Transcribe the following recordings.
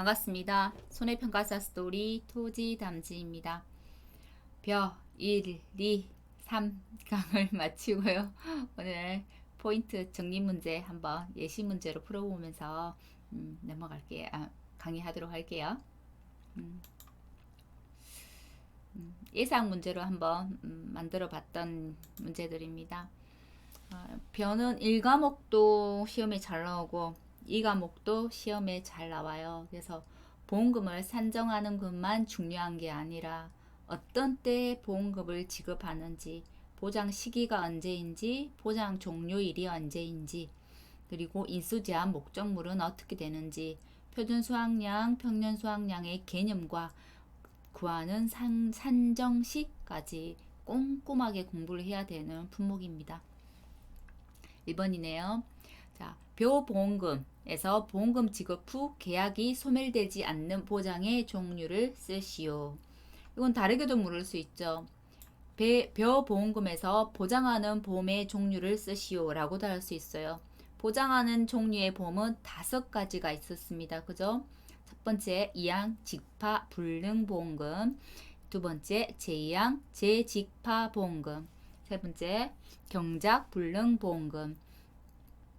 반갑습니다. 손해평가사 스토리 토지담지입니다. 벼 1, 2, 3 강을 마치고요. 오늘 포인트 정리 문제 한번 예시 문제로 풀어보면서 넘어갈게요. 강의하도록 할게요. 예상 문제로 한번 만들어 봤던 문제들입니다. 벼는 1과목도 시험에 잘 나오고 2과목도 시험에 잘 나와요. 그래서 보험금을 산정하는 것만 중요한 게 아니라 어떤 때에 보험금을 지급하는지, 보장 시기가 언제인지, 보장 종료일이 언제인지, 그리고 인수제한 목적물은 어떻게 되는지, 표준 수확량, 평년 수확량의 개념과 구하는 산정식까지 꼼꼼하게 공부를 해야 되는 품목입니다. 1번이네요. 자, 벼보험금에서 보험금 지급 후 계약이 소멸되지 않는 보장의 종류를 쓰시오. 이건 다르게도 물을 수 있죠. 벼보험금에서 보장하는 보험의 종류를 쓰시오 라고도 할 수 있어요. 보장하는 종류의 보험은 5가지가 있었습니다. 그죠? 첫 번째 이양 직파 불능 보험금, 두 번째 제이양 재직파 보험금, 세 번째 경작 불능 보험금,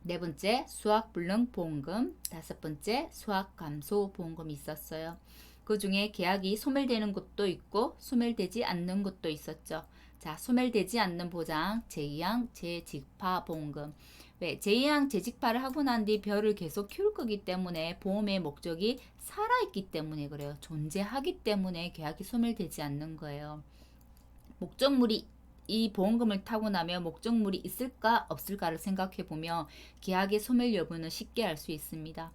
네 번째 수확 불능 보험금, 다섯 번째 수확 감소 보험금이 있었어요. 그 중에 계약이 소멸되는 것도 있고 소멸되지 않는 것도 있었죠. 자, 소멸되지 않는 보장 제2항 재직파 보험금. 왜? 제2항 재직파를 하고 난 뒤 벼를 계속 키울 거기 때문에 보험의 목적이 살아있기 때문에 그래요. 존재하기 때문에 계약이 소멸되지 않는 거예요. 목적물이 이 보험금을 타고 나면 목적물이 있을까 없을까를 생각해 보면 계약의 소멸 여부는 쉽게 알 수 있습니다.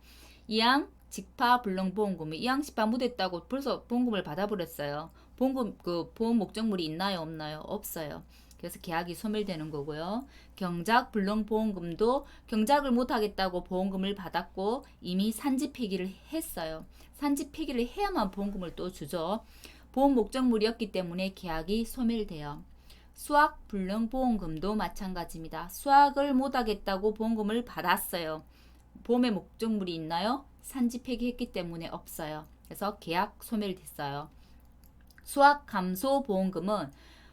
이양 직파 불능 보험금이 이양 직파 못했다고 벌써 보험금을 받아버렸어요. 보험금 보험 목적물이 있나요 없나요? 없어요. 그래서 계약이 소멸되는 거고요. 경작 불능 보험금도 경작을 못하겠다고 보험금을 받았고 이미 산지 폐기를 했어요. 산지 폐기를 해야만 보험금을 또 주죠. 보험 목적물이었기 때문에 계약이 소멸돼요. 수확 불능 보험금도 마찬가지입니다. 수확을 못하겠다고 보험금을 받았어요. 보험의 목적물이 있나요? 산지 폐기했기 때문에 없어요. 그래서 계약 소멸됐어요. 수확 감소 보험금은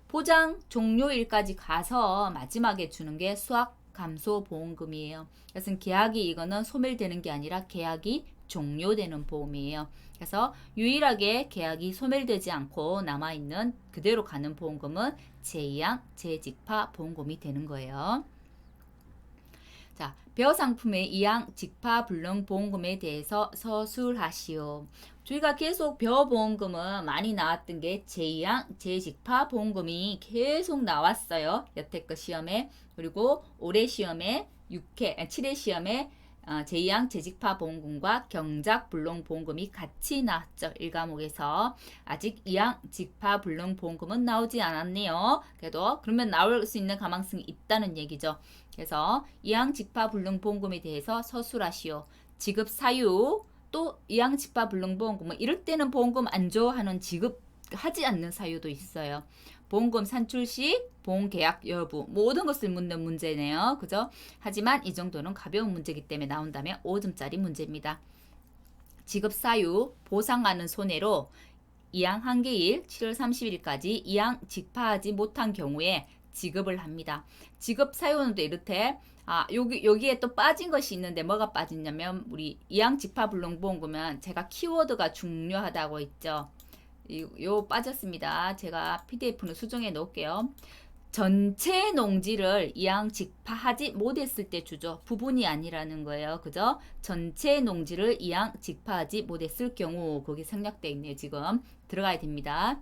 보장 종료일까지 가서 마지막에 주는 게 수확 감소 보험금이에요. 그래서 계약이 이거는 소멸되는 게 아니라 계약이 종료되는 보험이에요. 그래서 유일하게 계약이 소멸되지 않고 남아있는 그대로 가는 보험금은 제2항 재직파 보험금이 되는 거예요. 자, 벼 상품의 2항 직파 불능 보험금에 대해서 서술하시오. 저희가 계속 벼 보험금은 많이 나왔던 게 제2항 재직파 보험금이 계속 나왔어요. 여태껏 시험에. 그리고 올해 시험에 7회 시험에 제2항 재직파 보험금과 경작 불능 보험금이 같이 나왔죠. 1과목에서. 아직 2항 직파 불능 보험금은 나오지 않았네요. 그래도 그러면 나올 수 있는 가망성이 있다는 얘기죠. 그래서 2항 직파 불능 보험금에 대해서 서술하시오. 지급 사유, 또 2항 직파 불능 보험금은 이럴 때는 보험금 안 줘 하는 지급하지 않는 사유도 있어요. 보험금 산출 시 보험 계약 여부 모든 것을 묻는 문제네요. 그죠? 하지만 이 정도는 가벼운 문제이기 때문에 나온다면 5점짜리 문제입니다. 지급 사유 보상하는 손해로 2항 한계일 7월 30일까지 2항 직파하지 못한 경우에 지급을 합니다. 지급 사유는 또 이렇대. 여기에 또 빠진 것이 있는데 뭐가 빠졌냐면 우리 2항 직파 불능보험금은 제가 키워드가 중요하다고 했죠. 요 빠졌습니다. 제가 PDF는 수정해 놓을게요. 전체 농지를 이항 직파하지 못했을 때 주죠. 부분이 아니라는 거예요. 그죠? 전체 농지를 이항 직파하지 못했을 경우 거기 생략되어 있네요. 지금 들어가야 됩니다.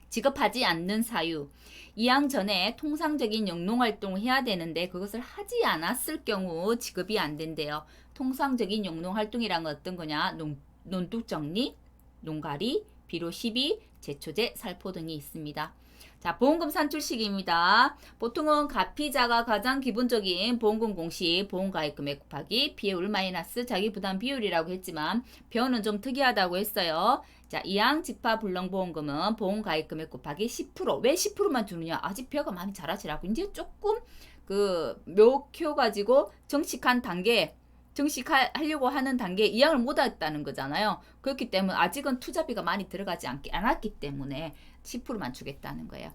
지급하지 않는 사유. 이항 전에 통상적인 영농활동을 해야 되는데 그것을 하지 않았을 경우 지급이 안 된대요. 통상적인 영농활동이란 건 어떤 거냐? 논둑정리, 농가리, 비료 시비, 제초제, 살포 등이 있습니다. 자, 보험금 산출식입니다. 보통은 가피자가 가장 기본적인 보험금 공식, 보험가입금액 곱하기 비율 마이너스 자기부담 비율이라고 했지만 벼는 좀 특이하다고 했어요. 자, 이항 직파 불능보험금은 보험가입금액 곱하기 10%. 왜 10%만 주느냐? 아직 벼가 많이 자라시라고. 이제 조금 그 묘 키워가지고 정식한 단계 정식하려고 하는 단계에 이양을 못했다는 거잖아요. 그렇기 때문에 아직은 투자비가 많이 들어가지 않았기 때문에 10%만 주겠다는 거예요.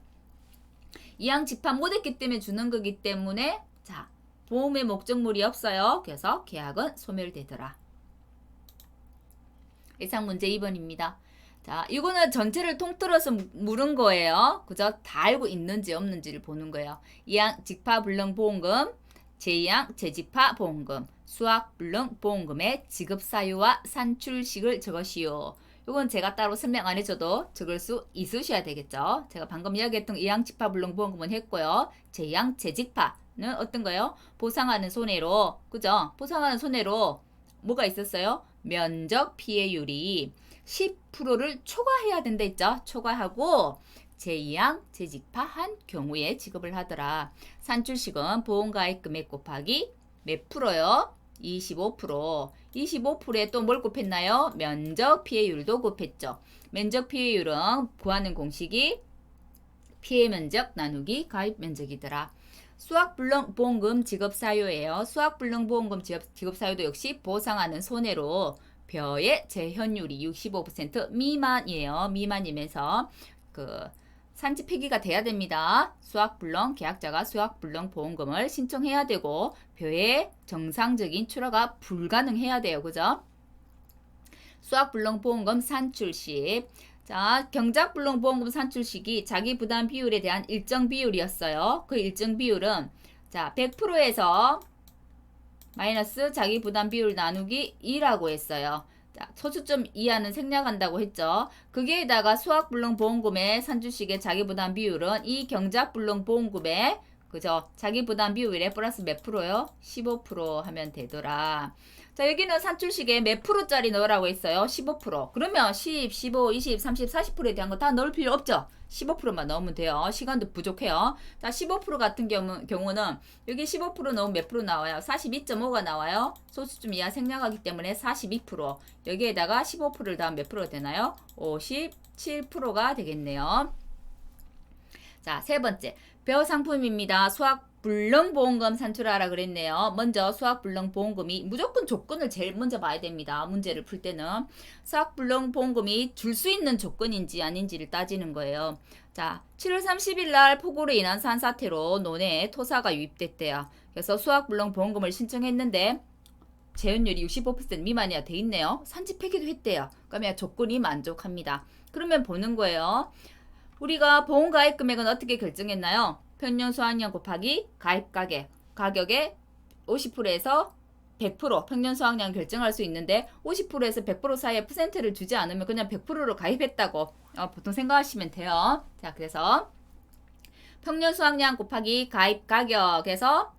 이양 집합 못했기 때문에 주는 거기 때문에 자, 보험의 목적물이 없어요. 그래서 계약은 소멸되더라. 예상 문제 2번입니다. 자, 이거는 전체를 통틀어서 물은 거예요. 그죠? 다 알고 있는지 없는지를 보는 거예요. 이양 직파 불능 보험금, 제2양 재집파 보험금, 수학 불능 보험금의 지급 사유와 산출식을 적으시오. 이건 제가 따로 설명 안 해줘도 적을 수 있으셔야 되겠죠. 제가 방금 이야기했던 이양 직파 불능 보험금은 했고요. 제2양 재집파는 어떤 거예요? 보상하는 손해로, 그죠? 보상하는 손해로 뭐가 있었어요? 면적 피해율이 10%를 초과해야 된다 했죠. 초과하고 제2양 재집파한 경우에 지급을 하더라. 산출식은 보험가입 금액 곱하기 몇 프로요? 25%. 25%에 또 뭘 곱했나요? 면적 피해율도 곱했죠. 면적 피해율은 구하는 공식이 피해 면적 나누기 가입 면적이더라. 수학불능 보험금 지급 사유예요. 수학불능 보험금 지급 사유도 역시 보상하는 손해로 벼의 재현율이 65% 미만이에요. 미만이면서 산지 폐기가 돼야 됩니다. 수학불능 계약자가 수학불능 보험금을 신청해야 되고 벼의 정상적인 출하가 불가능해야 돼요. 그죠? 수학불능 보험금 산출식. 자, 경작불능 보험금 산출식이 자기 부담 비율에 대한 일정 비율이었어요. 그 일정 비율은 자, 100%에서 마이너스 자기 부담 비율 나누기 2라고 했어요. 자, 소수점 이하는 생략한다고 했죠. 거기에다가 수학불능 보험금의 산출식의 자기 부담 비율은 이 경작불능 보험금의 그죠? 자기 부담 비율에 플러스 몇 프로요? 15% 하면 되더라. 자, 여기는 산출식에 몇 프로짜리 넣으라고 했어요? 15%. 그러면 10, 15, 20, 30, 40%에 대한 거 다 넣을 필요 없죠? 15%만 넣으면 돼요. 시간도 부족해요. 자, 15% 같은 경우는 여기 15% 넣으면 몇 프로 나와요? 42.5가 나와요. 소수점 이하 생략하기 때문에 42%. 여기에다가 15%를 더하면 몇 프로가 되나요? 57%가 되겠네요. 자, 세 번째. 벼 상품입니다. 수학불능보험금 산출하라 그랬네요. 먼저 수학불능보험금이 무조건 조건을 제일 먼저 봐야 됩니다. 문제를 풀 때는 수학불능보험금이 줄 수 있는 조건인지 아닌지를 따지는 거예요. 자, 7월 30일 날 폭우로 인한 산사태로 논해에 토사가 유입됐대요. 그래서 수학불능보험금을 신청했는데 재현율이 65% 미만이야 돼 있네요. 산지 폐기도 했대요. 그러면 조건이 만족합니다. 그러면 보는 거예요. 우리가 보험 가입 금액은 어떻게 결정했나요? 평년 수확량 곱하기 가입 가격의 50%에서 100% 평년 수확량 결정할 수 있는데 50%에서 100% 사이에 퍼센트를 주지 않으면 그냥 100%로 가입했다고 보통 생각하시면 돼요. 자, 그래서 평년 수확량 곱하기 가입 가격에서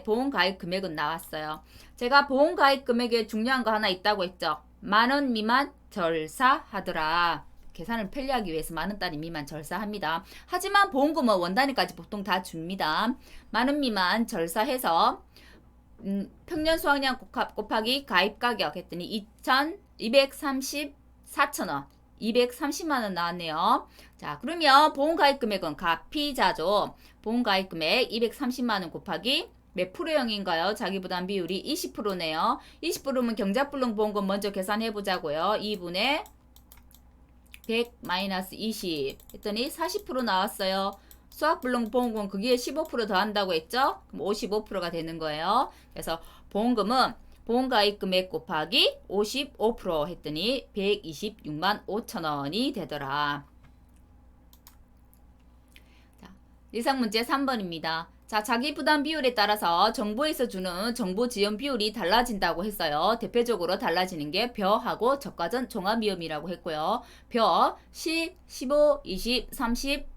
보험 가입 금액은 나왔어요. 제가 보험 가입 금액에 중요한 거 하나 있다고 했죠. 10,000원 미만 절사하더라. 계산을 편리하기 위해서 10,000원짜리 미만 절사합니다. 하지만 보험금은 원단위까지 보통 다 줍니다. 10,000원 미만 절사해서 평년 수확량 곱하기 가입 가격 했더니 234,000원 230만원 나왔네요. 자, 그러면 보험 가입 금액은 가피자죠. 보험 가입 금액 230만원 곱하기 몇 프로형인가요? 자기 부담 비율이 20%네요. 20%면 경작불능 보험금 먼저 계산해 보자고요. 2분의 100-20 했더니 40% 나왔어요. 수학불능 보험금 거기에 15% 더한다고 했죠? 그럼 55%가 되는 거예요. 그래서 보험금은 보험가입 금액 곱하기 55% 했더니 126만 5천원이 되더라. 자, 예상 문제 3번입니다. 자, 자기 부담 비율에 따라서 정부에서 주는 정보 지원 비율이 달라진다고 했어요. 대표적으로 달라지는 게 벼하고 저가전 종합위험이라고 했고요. 벼 10, 15, 20, 30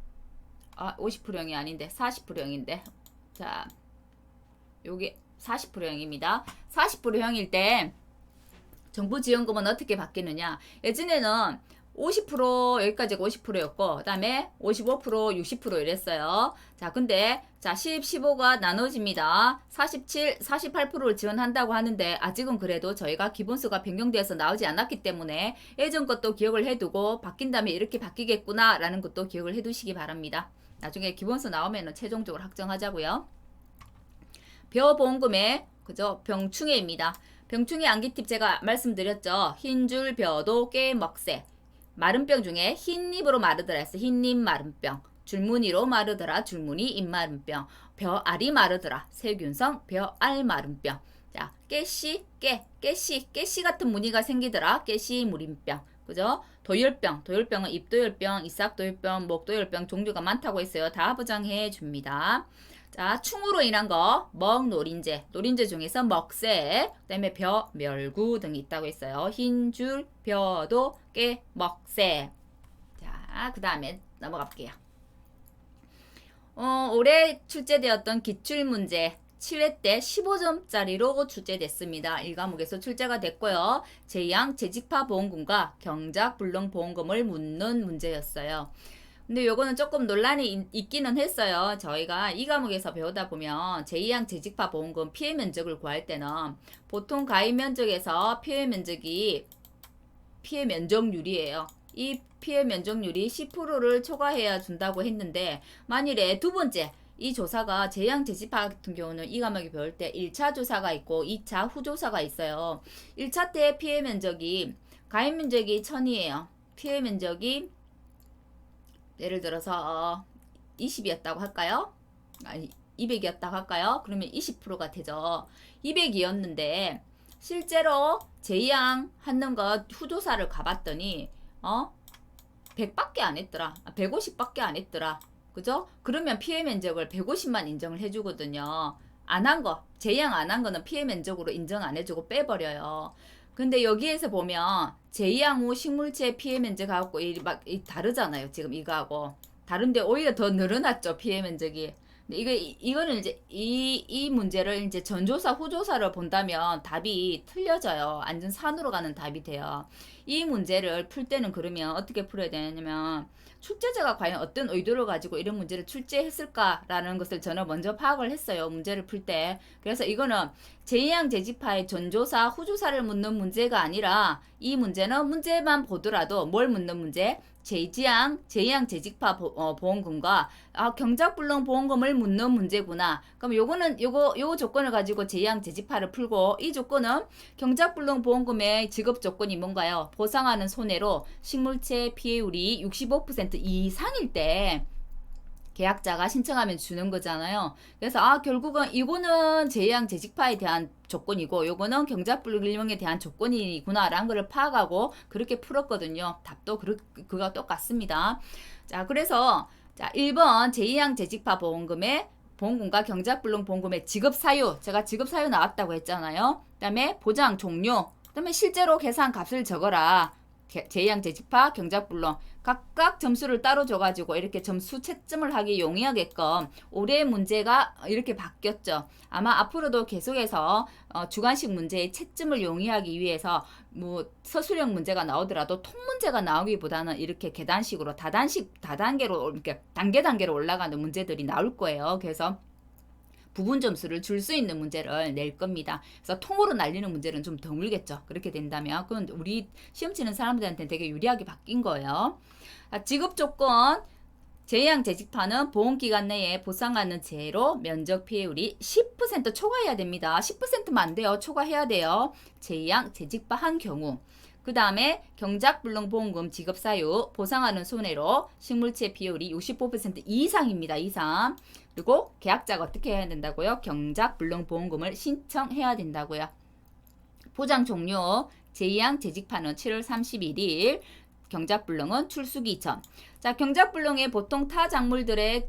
50%형이 아닌데 40%형인데 자, 요게 40%형입니다. 40%형일 때 정부 지원금은 어떻게 바뀌느냐? 예전에는 50% 여기까지가 50%였고 그 다음에 55% 60% 이랬어요. 자, 근데 자 10, 15가 나눠집니다. 47, 48%를 지원한다고 하는데 아직은 그래도 저희가 기본수가 변경되어서 나오지 않았기 때문에 예전 것도 기억을 해두고 바뀐 다음에 이렇게 바뀌겠구나 라는 것도 기억을 해두시기 바랍니다. 나중에 기본수 나오면 최종적으로 확정하자고요. 벼보험금의 그죠? 병충해입니다. 병충해 암기 팁 제가 말씀드렸죠. 흰줄, 벼도, 깨, 먹새. 마른 병 중에 흰입으로 마르더라 했어. 흰입 마른 병. 줄무늬로 마르더라. 줄무늬 입 마른 병. 벼알이 마르더라. 세균성 벼알 마른 병. 자, 깨씨 같은 무늬가 생기더라. 깨씨 무림병. 그죠? 도열병은 입도열병, 이싹도열병, 목도열병 종류가 많다고 했어요. 다 보장해 줍니다. 자, 충으로 인한 거, 노린재 중에서 먹새, 그 다음에 벼, 멸구 등이 있다고 했어요. 흰줄, 벼도, 깨, 먹새. 자, 그 다음에 넘어가 볼게요. 올해 출제되었던 기출문제 7회 때 15점짜리로 출제됐습니다. 1과목에서 출제가 됐고요. 제양 재직파 보험금과 경작 불능 보험금을 묻는 문제였어요. 근데 요거는 조금 논란이 있기는 했어요. 저희가 이 과목에서 배우다 보면 제2항 재직파 보험금 피해 면적을 구할 때는 보통 가입 면적에서 피해 면적률이에요. 이 피해 면적률이 10%를 초과해야 준다고 했는데 만일에 두 번째 이 조사가 제양 재직파 같은 경우는 이 과목에 배울 때 1차 조사가 있고 2차 후조사가 있어요. 1차 때 피해 면적이 가입 면적이 1000이에요. 피해 면적이 예를 들어서 20이었다고 할까요? 아니 200이었다고 할까요? 그러면 20%가 되죠. 200이었는데 실제로 제이항 하는 것 후조사를 가봤더니 100밖에 안 했더라. 150밖에 안 했더라. 그죠? 그러면 피해 면적을 150만 인정을 해주거든요. 안 한 거, 제이항 안 한 거는 피해 면적으로 인정 안 해주고 빼버려요. 근데 여기에서 보면 제2항 후 식물체 피해 면적하고 다르잖아요. 지금 이거하고 다른데 오히려 더 늘어났죠. 피해 면적이. 이거는 이제 이 문제를 이제 전조사 후조사를 본다면 답이 틀려져요. 완전 산으로 가는 답이 돼요. 이 문제를 풀 때는 그러면 어떻게 풀어야 되냐면 출제자가 과연 어떤 의도를 가지고 이런 문제를 출제했을까라는 것을 저는 먼저 파악을 했어요. 문제를 풀 때. 그래서 이거는 제2항 재집파의 전조사 후조사를 묻는 문제가 아니라 이 문제는 문제만 보더라도 뭘 묻는 문제? 제2항 재직파 보험금과 경작불능 보험금을 묻는 문제구나. 그럼 요거는 요 조건을 가지고 제2항 재직파를 풀고 이 조건은 경작불능 보험금의 지급 조건이 뭔가요? 보상하는 손해로 식물체 피해율이 65% 이상일 때 계약자가 신청하면 주는 거잖아요. 그래서 결국은 이거는 제2항 재직파에 대한 조건이고 요거는 경작불능에 대한 조건이구나라는 걸 파악하고 그렇게 풀었거든요. 답도 그가 똑같습니다. 자, 그래서 자 1번 제2항 재직파 보험금의 보험금과 경작불능 보험금의 지급 사유, 제가 지급 사유 나왔다고 했잖아요. 그 다음에 보장 종료, 그 다음에 실제로 계산 값을 적어라. 제2항 재직파 경작불능 각각 점수를 따로 줘가지고 이렇게 점수 채점을 하기 용이하게끔 올해 문제가 이렇게 바뀌었죠. 아마 앞으로도 계속해서 주관식 문제의 채점을 용이하기 위해서 뭐 서술형 문제가 나오더라도 통 문제가 나오기보다는 이렇게 계단식으로 다단계로 이렇게 단계로 올라가는 문제들이 나올 거예요. 그래서 부분 점수를 줄 수 있는 문제를 낼 겁니다. 그래서 통으로 날리는 문제는 좀 드물겠죠. 그렇게 된다면 그건 우리 시험 치는 사람들한테 되게 유리하게 바뀐 거예요. 지급 조건 제2항 재직파는 보험기간 내에 보상하는 재해로 면적 피해율이 10% 초과해야 됩니다. 10%만 안 돼요. 초과해야 돼요. 제2항 재직파 한 경우. 그 다음에 경작불능 보험금 지급 사유 보상하는 손해로 식물체 피해율이 65% 이상입니다. 이상. 그리고 계약자가 어떻게 해야 된다고요? 경작불능 보험금을 신청해야 된다고요. 보장 종료 제2항 재직파는 7월 31일 경작불능은 출수기 전. 자, 경작불능의 보통 타 작물들의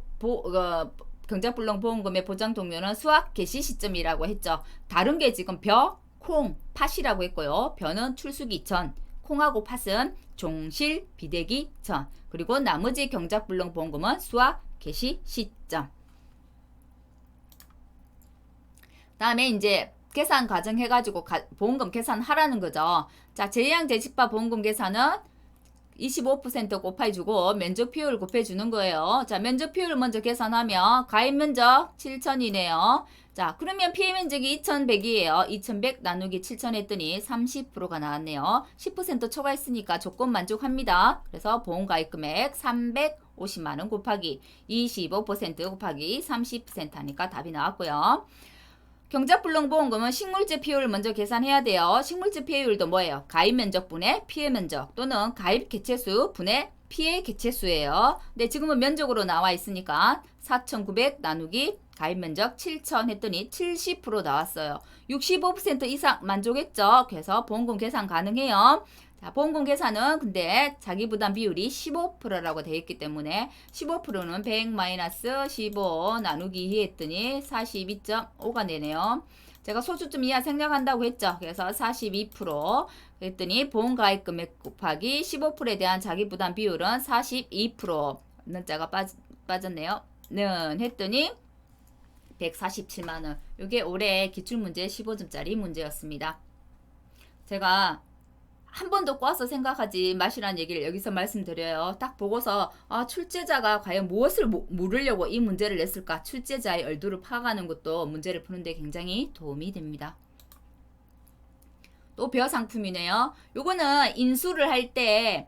경작불능 보험금의 보장 종료는 수확 개시 시점이라고 했죠. 다른 게 지금 벼, 콩, 팥이라고 했고요. 벼는 출수기 전, 콩하고 팥은 종실, 비대기 전. 그리고 나머지 경작불능 보험금은 수확 개시 시점. 다음에 이제 계산 과정 해가지고 보험금 계산하라는 거죠. 자, 제2항 재직파 보험금 계산은 25% 곱해주고 면적 피율 곱해주는 거예요. 자, 면적 피율 먼저 계산하면 가입 면적 7,000이네요. 자, 그러면 피해 면적이 2,100이에요. 2,100 나누기 7,000 했더니 30%가 나왔네요. 10% 초과했으니까 조건 만족합니다. 그래서 보험가입 금액 350만원 곱하기 25% 곱하기 30% 하니까 답이 나왔고요. 경작불능보험금은 식물재 피해율 먼저 계산해야 돼요. 식물재 피해율도 뭐예요? 가입 면적분의 피해 면적 또는 가입 개체수 분의 피해 개체수예요. 근데 지금은 면적으로 나와 있으니까 4,900 나누기 가입 면적 7,000 했더니 70% 나왔어요. 65% 이상 만족했죠. 그래서 보험금 계산 가능해요. 자, 보험금 계산은 근데 자기부담 비율이 15%라고 되어 있기 때문에 15%는 100-15 나누기 2 했더니 42.5가 되네요. 제가 소수점 이하 생략한다고 했죠. 그래서 42% 했더니 보험가입 금액 곱하기 15%에 대한 자기부담 비율은 42%. 는자가 빠졌네요. 는 했더니 147만원. 이게 올해 기출문제 15점짜리 문제였습니다. 제가 한 번 더 꼬아서 생각하지 마시라는 얘기를 여기서 말씀드려요. 딱 보고서 출제자가 과연 무엇을 물으려고 이 문제를 냈을까? 출제자의 얼굴을 파악하는 것도 문제를 푸는데 굉장히 도움이 됩니다. 또 벼 상품이네요. 요거는 인수를 할 때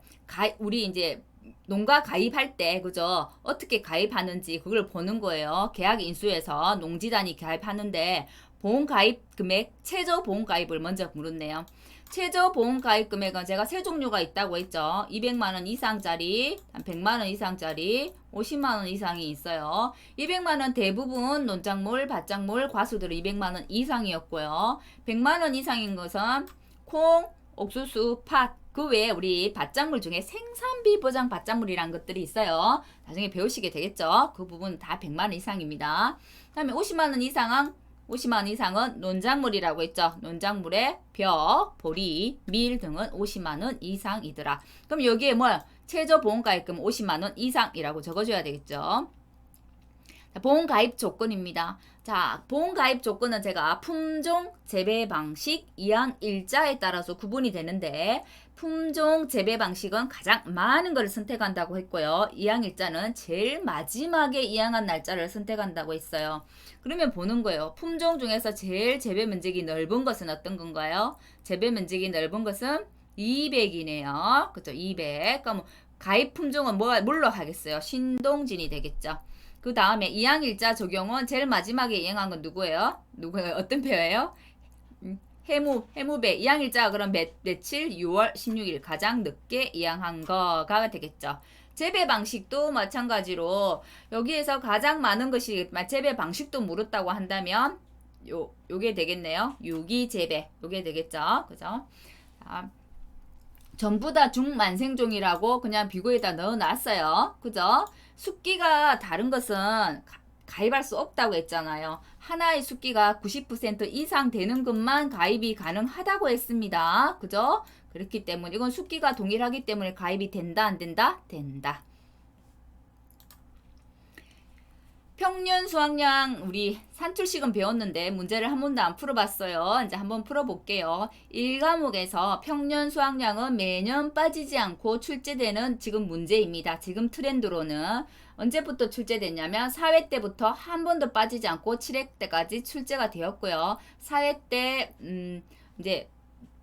우리 이제 농가 가입할 때 그죠? 어떻게 가입하는지 그걸 보는 거예요. 계약 인수에서 농지단이 가입하는데 보험 가입 금액, 최저 보험 가입을 먼저 물었네요. 최저 보험 가입 금액은 제가 세 종류가 있다고 했죠. 200만원 이상짜리, 100만원 이상짜리, 50만원 이상이 있어요. 200만원 대부분 논작물, 밭작물, 과수들은 200만원 이상이었고요. 100만원 이상인 것은 콩, 옥수수, 팥, 그 외에 우리 밭작물 중에 생산비 보장 밭작물이라는 것들이 있어요. 나중에 배우시게 되겠죠. 그 부분 다 100만원 이상입니다. 그 다음에 50만원 이상은 논작물이라고 했죠. 논작물에 벼, 보리, 밀 등은 50만원 이상이더라. 그럼 여기에 뭐야? 최저 보험가입금 50만원 이상이라고 적어줘야 되겠죠. 보험가입 조건입니다. 자, 보험가입 조건은 제가 품종, 재배 방식, 이양 일자에 따라서 구분이 되는데 품종, 재배 방식은 가장 많은 걸 선택한다고 했고요. 이양 일자는 제일 마지막에 이양한 날짜를 선택한다고 했어요. 그러면 보는 거예요. 품종 중에서 제일 재배 면적이 넓은 것은 어떤 건가요? 재배 면적이 넓은 것은 200이네요. 그죠? 200. 그럼 가입 품종은 뭘로 하겠어요? 신동진이 되겠죠. 그 다음에 이양일자 적용은 제일 마지막에 이양한 건 누구예요? 어떤 표예요? 해무배. 이양일자가 그럼 며칠? 6월 16일 가장 늦게 이양한 거가 되겠죠. 재배 방식도 마찬가지로 여기에서 가장 많은 것이 재배 방식도 물었다고 한다면 요게 되겠네요. 유기재배. 요게 되겠죠. 그죠? 자, 전부 다 중만생종이라고 그냥 비고에다 넣어놨어요. 그죠? 숫기가 다른 것은 가입할 수 없다고 했잖아요. 하나의 숫기가 90% 이상 되는 것만 가입이 가능하다고 했습니다. 그죠? 그렇기 때문에 이건 숫기가 동일하기 때문에 가입이 된다 안 된다? 된다. 평년 수확량 우리 산출식은 배웠는데 문제를 한 번도 안 풀어봤어요. 이제 한번 풀어볼게요. 1과목에서 평년 수확량은 매년 빠지지 않고 출제되는 지금 문제입니다. 지금 트렌드로는 언제부터 출제됐냐면 4회 때부터 한 번도 빠지지 않고 7회 때까지 출제가 되었고요. 4회 때 이제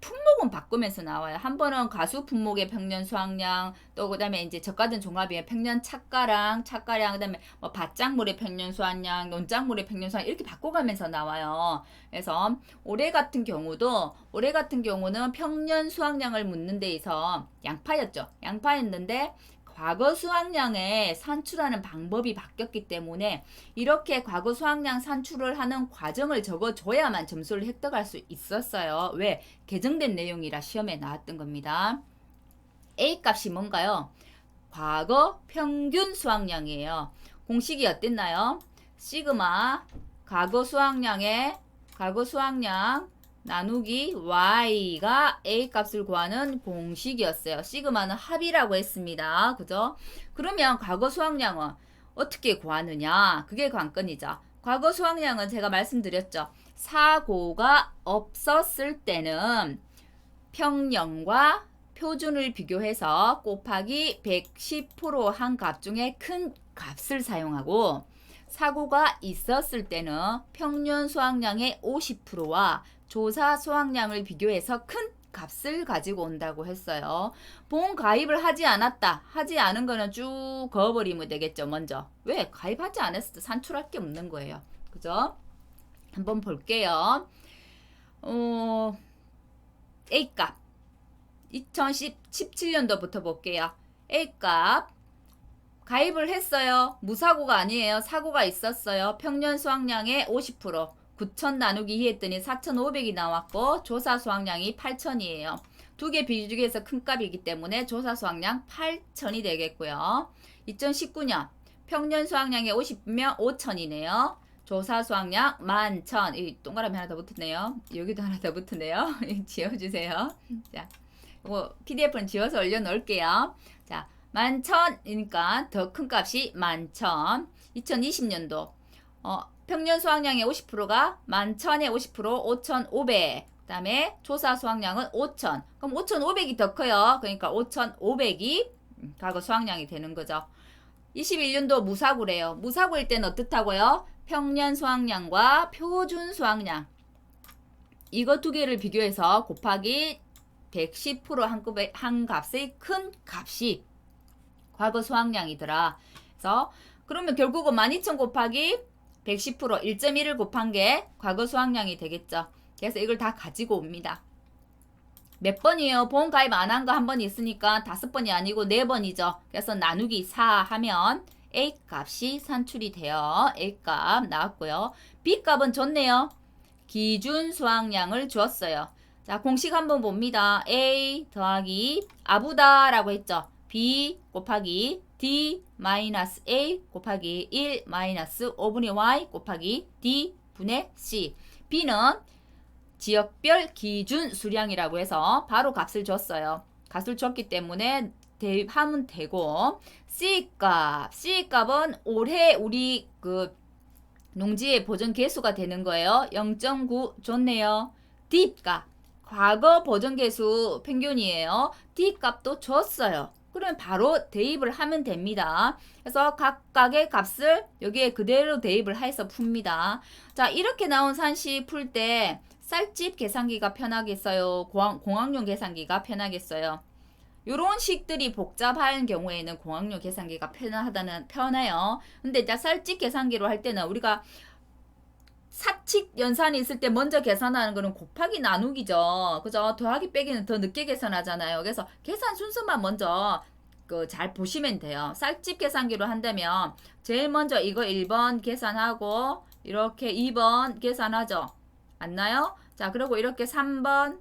품목은 바꾸면서 나와요. 한 번은 가수 품목의 평년 수확량, 또 그다음에 이제 저가든 종합의 평년 착가량, 그다음에 뭐 밭작물의 평년 수확량, 논작물의 평년 수확량 이렇게 바꿔가면서 나와요. 그래서 올해 같은 경우는 평년 수확량을 묻는 데에서 양파였죠. 양파였는데 과거 수확량에 산출하는 방법이 바뀌었기 때문에 이렇게 과거 수확량 산출을 하는 과정을 적어줘야만 점수를 획득할 수 있었어요. 왜? 개정된 내용이라 시험에 나왔던 겁니다. A값이 뭔가요? 과거 평균 수확량이에요. 공식이 어땠나요? 시그마 과거 수확량 나누기 y가 a 값을 구하는 공식이었어요. 시그마는 합이라고 했습니다. 그죠? 그러면 과거 수확량은 어떻게 구하느냐? 그게 관건이죠. 과거 수확량은 제가 말씀드렸죠. 사고가 없었을 때는 평년과 표준을 비교해서 곱하기 110%한 값 중에 큰 값을 사용하고 사고가 있었을 때는 평년 수확량의 50%와 조사 수확량을 비교해서 큰 값을 가지고 온다고 했어요. 보험 가입을 하지 않은 거는 쭉 그어버리면 되겠죠. 먼저 왜? 가입하지 않았을 때 산출할 게 없는 거예요. 그죠? 한번 볼게요. A값 2017년도부터 볼게요. A값 가입을 했어요. 무사고가 아니에요. 사고가 있었어요. 평년 수확량의 50% 9,000 나누기 2 했더니 4,500이 나왔고 조사 수확량이 8,000이에요. 두 개 비교 중에서 큰 값이기 때문에 조사 수확량 8,000이 되겠고요. 2019년 평년 수확량의 50면 5,000이네요. 조사 수확량 11,000. 이 동그라미 하나 더 붙었네요. 여기도 하나 더 붙었네요. 지워주세요. 자, 이거 PDF는 지워서 올려놓을게요. 자, 11,000이니까 더 큰 값이 11,000. 2020년도 평년 수확량의 50%가 11,000의 50% 5,500. 그 다음에 조사 수확량은 5,000. 그럼 5,500이 더 커요. 그러니까 5,500이 과거 수확량이 되는 거죠. 21년도 무사고래요. 무사고일 때는 어떻다고요? 평년 수확량과 표준 수확량 이거 두 개를 비교해서 곱하기 110% 한 값의 큰 값이 과거 수확량이더라. 그래서 그러면 결국은 12,000 곱하기 110% 1.1을 곱한 게 과거 수확량이 되겠죠. 그래서 이걸 다 가지고 옵니다. 몇 번이에요? 보험 가입 안 한 거 한 번 있으니까 5번이 아니고 4번이죠. 그래서 나누기 4 하면 A 값이 산출이 돼요. A 값 나왔고요. B 값은 줬네요. 기준 수확량을 주었어요. 자, 공식 한번 봅니다. A 더하기 아부다 라고 했죠. B 곱하기 D 마이너스 A 곱하기 1 마이너스 5분의 Y 곱하기 D 분의 C. B는 지역별 기준 수량이라고 해서 바로 값을 줬어요. 값을 줬기 때문에 대입하면 되고 C값은 올해 우리 그 농지의 보존 개수가 되는 거예요. 0.9 줬네요. D값 과거 보존 개수 평균이에요. D값도 줬어요. 그러면 바로 대입을 하면 됩니다. 그래서 각각의 값을 여기에 그대로 대입을 해서 풉니다. 자, 이렇게 나온 산시 풀 때 쌀집 계산기가 편하겠어요? 공학용 계산기가 편하겠어요? 요런 식들이 복잡한 경우에는 공학용 계산기가 편해요. 근데 이제 쌀집 계산기로 할 때는 우리가 사칙 연산이 있을 때 먼저 계산하는 거는 곱하기 나누기죠. 그죠? 더하기 빼기는 더 늦게 계산하잖아요. 그래서 계산 순서만 먼저 잘 보시면 돼요. 쌀집 계산기로 한다면 제일 먼저 이거 1번 계산하고 이렇게 2번 계산하죠. 맞나요? 자, 그리고 이렇게 3번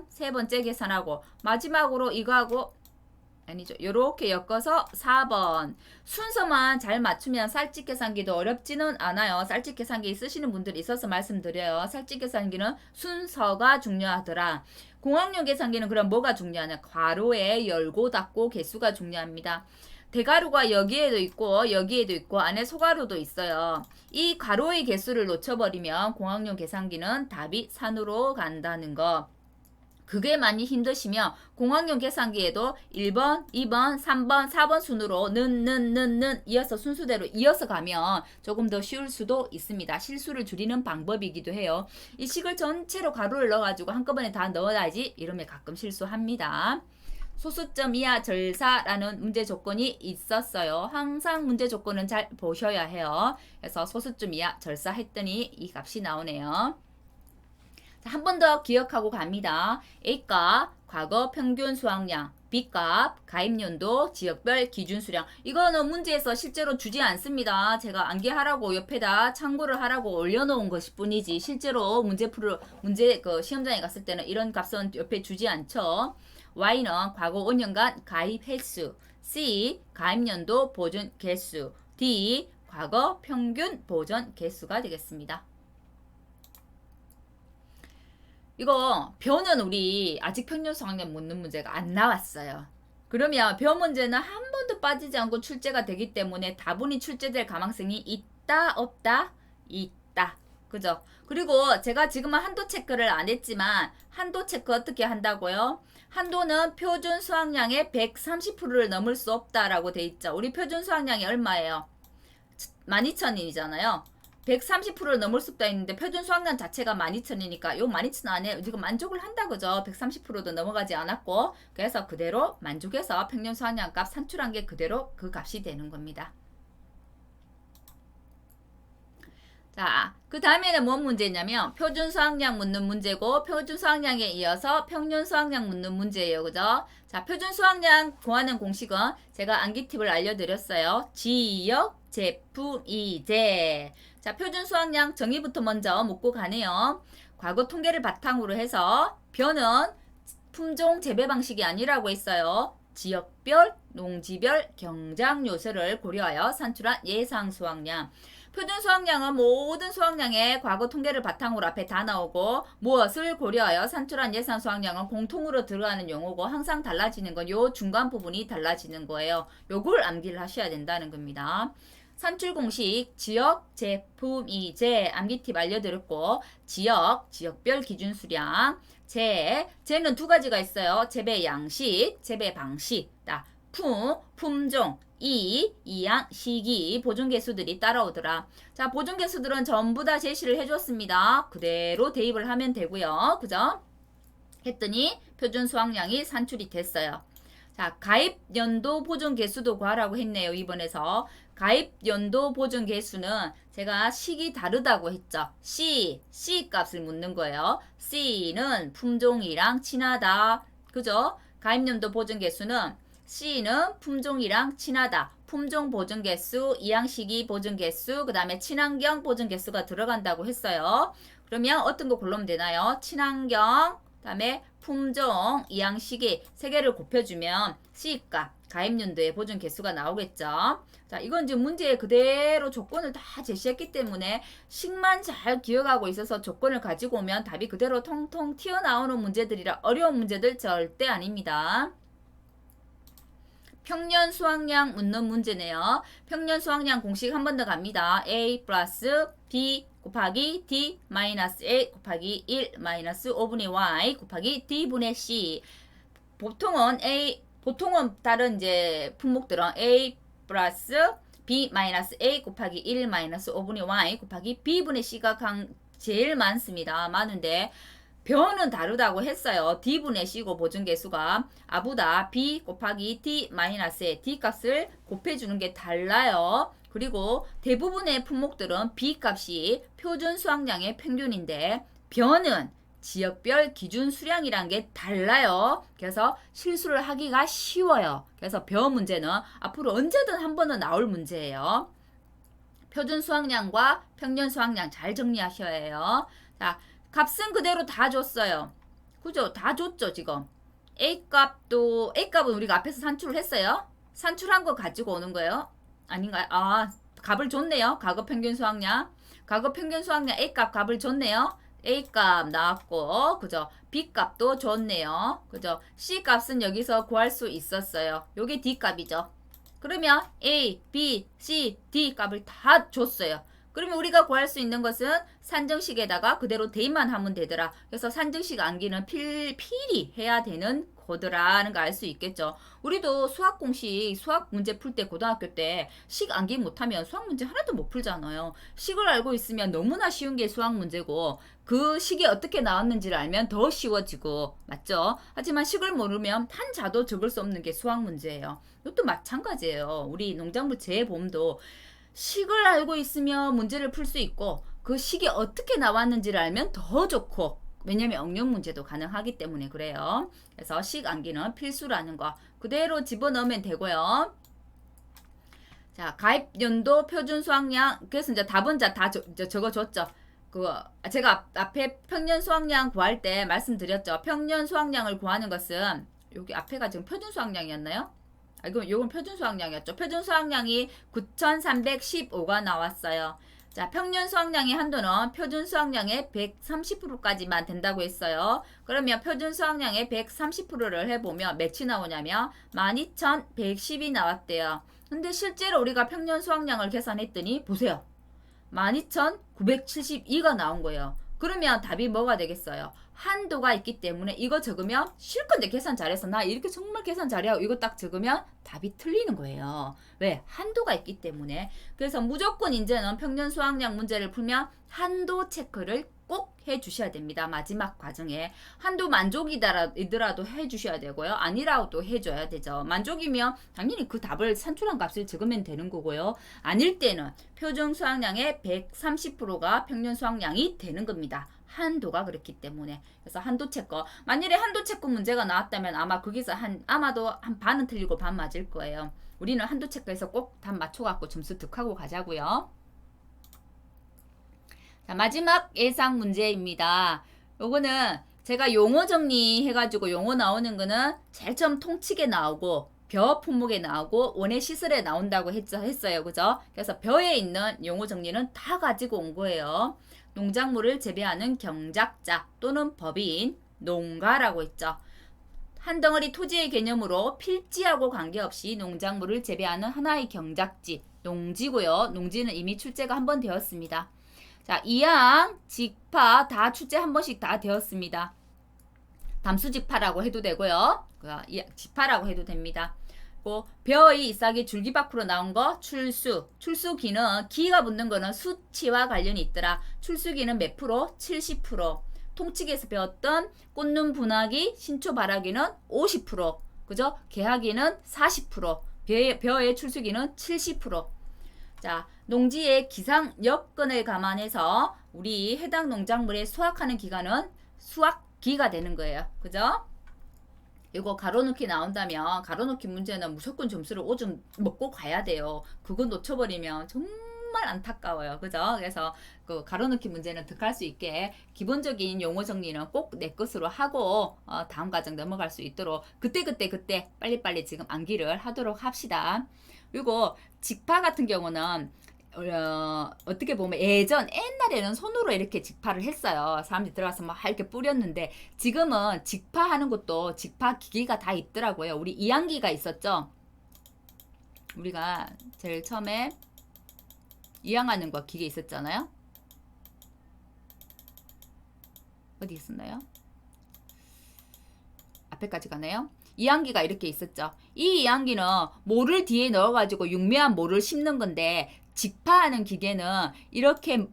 세 번째 계산하고 마지막으로 이거하고 아니죠. 요렇게 엮어서 4번 순서만 잘 맞추면 쌀집 계산기도 어렵지는 않아요. 쌀집 계산기 쓰시는 분들이 있어서 말씀드려요. 쌀집 계산기는 순서가 중요하더라. 공학용 계산기는 그럼 뭐가 중요하냐? 괄호에 열고 닫고 개수가 중요합니다. 대괄호가 여기에도 있고 안에 소괄호도 있어요. 이 괄호의 개수를 놓쳐버리면 공학용 계산기는 답이 산으로 간다는 거. 그게 많이 힘드시면 공학용 계산기에도 1번, 2번, 3번, 4번 순으로 이어서 순수대로 이어서 가면 조금 더 쉬울 수도 있습니다. 실수를 줄이는 방법이기도 해요. 이 식을 전체로 가로를 넣어가지고 한꺼번에 다 넣어야지 이러면 가끔 실수합니다. 소수점 이하 절사라는 문제 조건이 있었어요. 항상 문제 조건은 잘 보셔야 해요. 그래서 소수점 이하 절사 했더니 이 값이 나오네요. 한 번 더 기억하고 갑니다. A값 과거 평균 수확량, B값 가입연도 지역별 기준 수량. 이거는 문제에서 실제로 주지 않습니다. 제가 암기하라고 옆에다 참고를 하라고 올려놓은 것일 뿐이지 실제로 문제 시험장에 갔을 때는 이런 값은 옆에 주지 않죠. Y는 과거 5년간 가입 횟수, C 가입연도 보존 개수, D 과거 평균 보존 개수가 되겠습니다. 이거 벼는 우리 아직 평균 수확량 묻는 문제가 안 나왔어요. 그러면 벼 문제는 한 번도 빠지지 않고 출제가 되기 때문에 다분히 출제될 가능성이 있다 없다? 있다. 그죠? 그리고 제가 지금은 한도 체크를 안 했지만 한도 체크 어떻게 한다고요? 한도는 표준 수확량의 130%를 넘을 수 없다라고 돼 있죠. 우리 표준 수확량이 얼마예요? 12,000이잖아요. 130%를 넘을 수 없다 했는데 표준 수확량 자체가 12,000이니까 요 12,000 안에 우리가 만족을 한다 그죠? 130%도 넘어가지 않았고 그래서 그대로 만족해서 평년 수확량 값 산출한 게 그대로 그 값이 되는 겁니다. 자, 그 다음에는 뭔 문제냐면 표준 수학량 묻는 문제고 표준 수학량에 이어서 평균 수학량 묻는 문제예요. 그죠? 자, 표준 수학량 구하는 공식은 제가 암기 팁을 알려드렸어요. 지역, 제품, 이제. 자, 표준 수학량 정의부터 먼저 묻고 가네요. 과거 통계를 바탕으로 해서 변은 품종 재배 방식이 아니라고 했어요. 지역별, 농지별, 경장 요소를 고려하여 산출한 예상 수확량. 표준 수확량은 모든 수확량의 과거 통계를 바탕으로 앞에 다 나오고 무엇을 고려하여 산출한 예상 수확량은 공통으로 들어가는 용어고 항상 달라지는 건 요 중간 부분이 달라지는 거예요. 요걸 암기를 하셔야 된다는 겁니다. 산출 공식 지역, 제품, 이제 암기 팁 알려드렸고 지역, 지역별 기준 수량 제는 두 가지가 있어요. 재배 양식, 재배 방식 품종, 이양, 시기, 보존 개수들이 따라오더라. 자, 보존 개수들은 전부 다 제시를 해줬습니다. 그대로 대입을 하면 되고요. 그죠? 했더니 표준 수확량이 산출이 됐어요. 자, 가입 연도 보존 개수도 구하라고 했네요. 이번에서 가입 연도 보존 개수는 제가 식이 다르다고 했죠. C 값을 묻는 거예요. C는 품종이랑 친하다. 그죠? 가입 연도 보존 개수는 C는 품종이랑 친하다. 품종 보존 개수, 이양시기 보존 개수, 그 다음에 친환경 보존 개수가 들어간다고 했어요. 그러면 어떤 거 고르면 되나요? 친환경, 그 다음에 품종, 이양시기 세 개를 곱해주면 C값, 가입연도의 보존 개수가 나오겠죠. 자, 이건 지금 문제에 그대로 조건을 다 제시했기 때문에 식만 잘 기억하고 있어서 조건을 가지고 오면 답이 그대로 통통 튀어나오는 문제들이라 어려운 문제들 절대 아닙니다. 평년 수확량 묻는 문제네요. 평년 수확량 공식 한 번 더 갑니다. A 플러스 B 곱하기 D 마이너스 A 곱하기 1 마이너스 5분의 Y 곱하기 D분의 C. 보통은 다른 이제 품목들은 A 플러스 B 마이너스 A 곱하기 1 마이너스 5분의 Y 곱하기 B분의 C가 제일 많은데 변은 다르다고 했어요. D분의 C고 보존개수가 아보다 B 곱하기 D 마이너스의 D 값을 곱해주는 게 달라요. 그리고 대부분의 품목들은 B 값이 표준 수확량의 평균인데 변은 지역별 기준 수량이란 게 달라요. 그래서 실수를 하기가 쉬워요. 그래서 변 문제는 앞으로 언제든 한 번은 나올 문제예요. 표준 수확량과 평년 수확량 잘 정리하셔야 해요. 자, 값은 그대로 다 줬어요. 그죠? 다 줬죠, 지금. A값은 우리가 앞에서 산출을 했어요. 산출한 거 가지고 오는 거예요. 아닌가요? 아, 값을 줬네요. 과거 평균 수확량. 과거 평균 수확량 A값 값을 줬네요. A값 나왔고, 그죠? B값도 줬네요. 그죠? C값은 여기서 구할 수 있었어요. 요게 D값이죠. 그러면 A, B, C, D 값을 다 줬어요. 그러면 우리가 구할 수 있는 것은 산정식에다가 그대로 대입만 하면 되더라. 그래서 산정식 암기는 필히 해야 되는 거더라는 거 알 수 있겠죠. 우리도 수학 공식, 수학 문제 풀 때 고등학교 때 식 암기 못하면 수학 문제 하나도 못 풀잖아요. 식을 알고 있으면 너무나 쉬운 게 수학 문제고 그 식이 어떻게 나왔는지를 알면 더 쉬워지고 맞죠? 하지만 식을 모르면 한자도 적을 수 없는 게 수학 문제예요. 이것도 마찬가지예요. 우리 농작물 재봄도 식을 알고 있으면 문제를 풀 수 있고 그 식이 어떻게 나왔는지를 알면 더 좋고 왜냐면 응용 문제도 가능하기 때문에 그래요. 그래서 식 암기는 필수라는 거 그대로 집어넣으면 되고요. 자, 가입 연도 표준 수확량 그래서 이제 답은 다 적어줬죠. 제가 앞에 평년 수확량 구할 때 말씀드렸죠. 평년 수확량을 구하는 것은 여기 앞에가 지금 표준 수확량이었나요? 이건 표준 수확량이었죠. 표준 수확량이 9,315가 나왔어요. 자, 평년 수확량의 한도는 표준 수확량의 130%까지만 된다고 했어요. 그러면 표준 수확량의 130%를 해보면 몇이 나오냐면 12,110이 나왔대요. 근데 실제로 우리가 평년 수확량을 계산했더니 보세요. 12,972가 나온 거예요. 그러면 답이 뭐가 되겠어요? 한도가 있기 때문에 이거 적으면 실컷 계산 잘해서 나 이렇게 정말 계산 잘해요. 이거 딱 적으면 답이 틀리는 거예요. 왜? 한도가 있기 때문에. 그래서 무조건 이제는 평년 수확량 문제를 풀면 한도 체크를 꼭 해주셔야 됩니다. 마지막 과정에. 한도 만족이더라도 해주셔야 되고요. 아니라도 해줘야 되죠. 만족이면 당연히 그 답을 산출한 값을 적으면 되는 거고요. 아닐 때는 표준 수학량의 130%가 평균 수학량이 되는 겁니다. 한도가 그렇기 때문에. 그래서 한도 체크. 만일에 한도 체크 문제가 나왔다면 아마 거기서 아마도 한 반은 틀리고 반 맞을 거예요. 우리는 한도 체크에서 꼭 답 맞춰갖고 점수 득하고 가자고요. 자, 마지막 예상 문제입니다. 요거는 제가 용어 정리해가지고 용어 나오는 거는 제일 처음 통칙에 나오고 벼 품목에 나오고 원의 시설에 나온다고 했어요. 그죠? 그래서 벼에 있는 용어 정리는 다 가지고 온 거예요. 농작물을 재배하는 경작자 또는 법인, 농가라고 했죠. 한 덩어리 토지의 개념으로 필지하고 관계없이 농작물을 재배하는 하나의 경작지, 농지고요. 농지는 이미 출제가 한 번 되었습니다. 자, 이항, 직파 다 출제 한 번씩 다 되었습니다. 담수직파라고 해도 되고요. 직파라고 해도 됩니다. 벼의 잎사귀 줄기 밖으로 나온 거 출수. 출수기는 기가 붙는 거는 수치와 관련이 있더라. 출수기는 몇 프로? 70%. 통칙에서 배웠던 꽃눈 분화기, 신초 발화기는 50%. 그죠? 개화기는 40%. 벼의 출수기는 70%. 자, 농지의 기상 여건을 감안해서 우리 해당 농작물의 수확하는 기간은 수확기가 되는 거예요. 그죠? 이거 가로놓기 나온다면 가로놓기 문제는 무조건 점수를 5점 먹고 가야 돼요. 그거 놓쳐버리면 정말 안타까워요. 그죠? 그래서 그 가로놓기 문제는 득할 수 있게 기본적인 용어 정리는 꼭 내 것으로 하고 다음 과정 넘어갈 수 있도록 그때 빨리빨리 지금 암기를 하도록 합시다. 그리고 직파 같은 경우는 어떻게 보면 옛날에는 손으로 이렇게 직파를 했어요. 사람들이 들어가서 막 이렇게 뿌렸는데 지금은 직파하는 것도 직파 기기가 다 있더라고요. 우리 이항기가 있었죠. 우리가 제일 처음에 이항하는 거 기계 있었잖아요. 어디 있었나요? 앞에까지 가네요. 이항기가 이렇게 있었죠. 이 이항기는 모를 뒤에 넣어가지고 육묘한 모를 심는 건데 직파하는 기계는 이렇게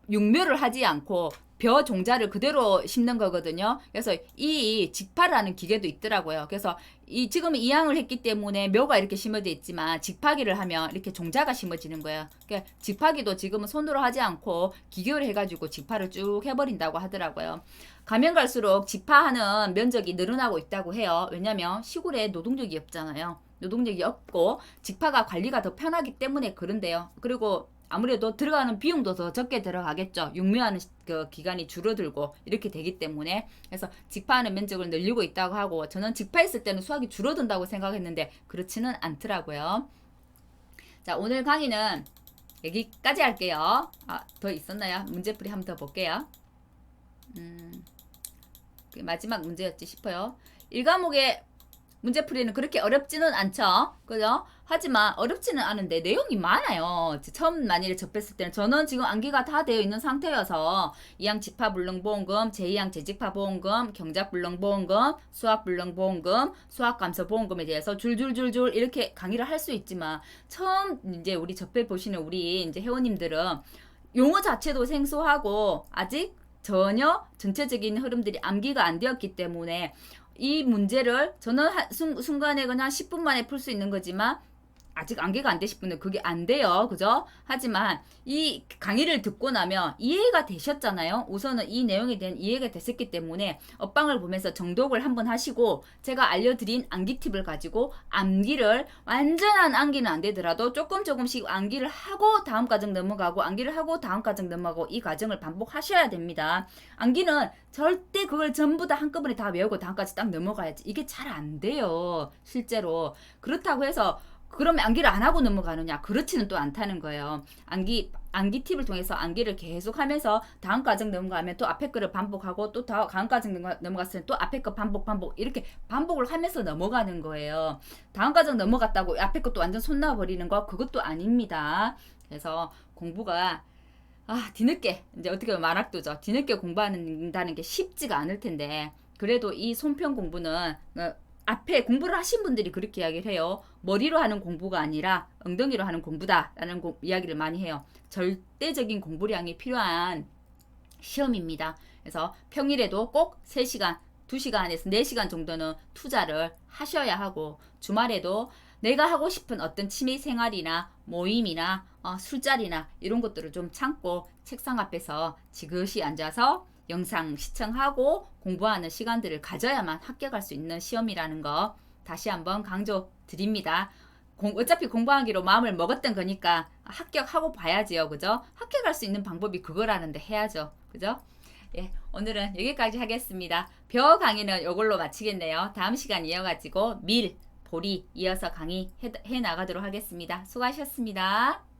육묘를 하지 않고 벼 종자를 그대로 심는 거거든요. 그래서 이 직파를 하는 기계도 있더라고요. 그래서 지금 이항을 했기 때문에 묘가 이렇게 심어져 있지만 직파기를 하면 이렇게 종자가 심어지는 거예요. 그러니까 직파기도 지금은 손으로 하지 않고 기계를 해가지고 직파를 쭉 해버린다고 하더라고요. 가면 갈수록 직파하는 면적이 늘어나고 있다고 해요. 왜냐면 시골에 노동력이 없잖아요. 노동력이 없고 직파가 관리가 더 편하기 때문에 그런데요. 그리고 아무래도 들어가는 비용도 더 적게 들어가겠죠. 육묘하는 그 기간이 줄어들고 이렇게 되기 때문에. 그래서 직파하는 면적을 늘리고 있다고 하고 저는 직파했을 때는 수확이 줄어든다고 생각했는데 그렇지는 않더라고요. 자, 오늘 강의는 여기까지 할게요. 더 있었나요? 문제풀이 한번 더 볼게요. 마지막 문제였지 싶어요. 1과목의 문제풀이는 그렇게 어렵지는 않죠. 그죠? 하지만 어렵지는 않은데 내용이 많아요. 처음 만일에 접했을 때는 저는 지금 암기가 다 되어 있는 상태여서 이항 직파 불능보험금, 제2항 재직파 보험금, 경작 불능보험금, 수학 불능보험금, 수학 감소 보험금에 대해서 줄줄줄줄 이렇게 강의를 할 수 있지만 처음 이제 우리 접해 보시는 우리 이제 회원님들은 용어 자체도 생소하고 아직 전혀 전체적인 흐름들이 암기가 안 되었기 때문에 이 문제를 저는 순간에 그냥 10분 만에 풀 수 있는 거지만 아직 암기가 안 되실 분은 그게 안 돼요. 그죠? 하지만 이 강의를 듣고 나면 이해가 되셨잖아요. 우선은 이 내용에 대한 이해가 됐었기 때문에 업방을 보면서 정독을 한번 하시고 제가 알려드린 암기 팁을 가지고 암기를 완전한 암기는 안 되더라도 조금씩 암기를 하고 다음 과정 넘어가고 암기를 하고 다음 과정 넘어가고 이 과정을 반복하셔야 됩니다. 암기는 절대 그걸 전부 다 한꺼번에 다 외우고 다음까지 딱 넘어가야지. 이게 잘 안 돼요. 실제로. 그렇다고 해서 그러면 암기를 안 하고 넘어가느냐? 그렇지는 또 않다는 거예요. 암기 팁을 통해서 암기를 계속 하면서 다음 과정 넘어가면 또 앞에 거를 반복하고 또 다음 과정 넘어갔을 때 또 앞에 거 반복 이렇게 반복을 하면서 넘어가는 거예요. 다음 과정 넘어갔다고 앞에 것도 완전 손 놔버리는 거 그것도 아닙니다. 그래서 공부가 뒤늦게 이제 어떻게 보면 만학도죠. 뒤늦게 공부한다는 게 쉽지가 않을 텐데 그래도 이 손편 공부는 앞에 공부를 하신 분들이 그렇게 이야기를 해요. 머리로 하는 공부가 아니라 엉덩이로 하는 공부다라는 이야기를 많이 해요. 절대적인 공부량이 필요한 시험입니다. 그래서 평일에도 꼭 3시간, 2시간에서 4시간 정도는 투자를 하셔야 하고 주말에도 내가 하고 싶은 어떤 취미 생활이나 모임이나 술자리나 이런 것들을 좀 참고 책상 앞에서 지그시 앉아서 영상 시청하고 공부하는 시간들을 가져야만 합격할 수 있는 시험이라는 거 다시 한번 강조 드립니다. 어차피 공부하기로 마음을 먹었던 거니까 합격하고 봐야지요. 그죠? 합격할 수 있는 방법이 그거라는데 해야죠. 그죠? 예, 오늘은 여기까지 하겠습니다. 벼 강의는 이걸로 마치겠네요. 다음 시간 이어가지고 밀, 보리 이어서 강의 해 나가도록 하겠습니다. 수고하셨습니다.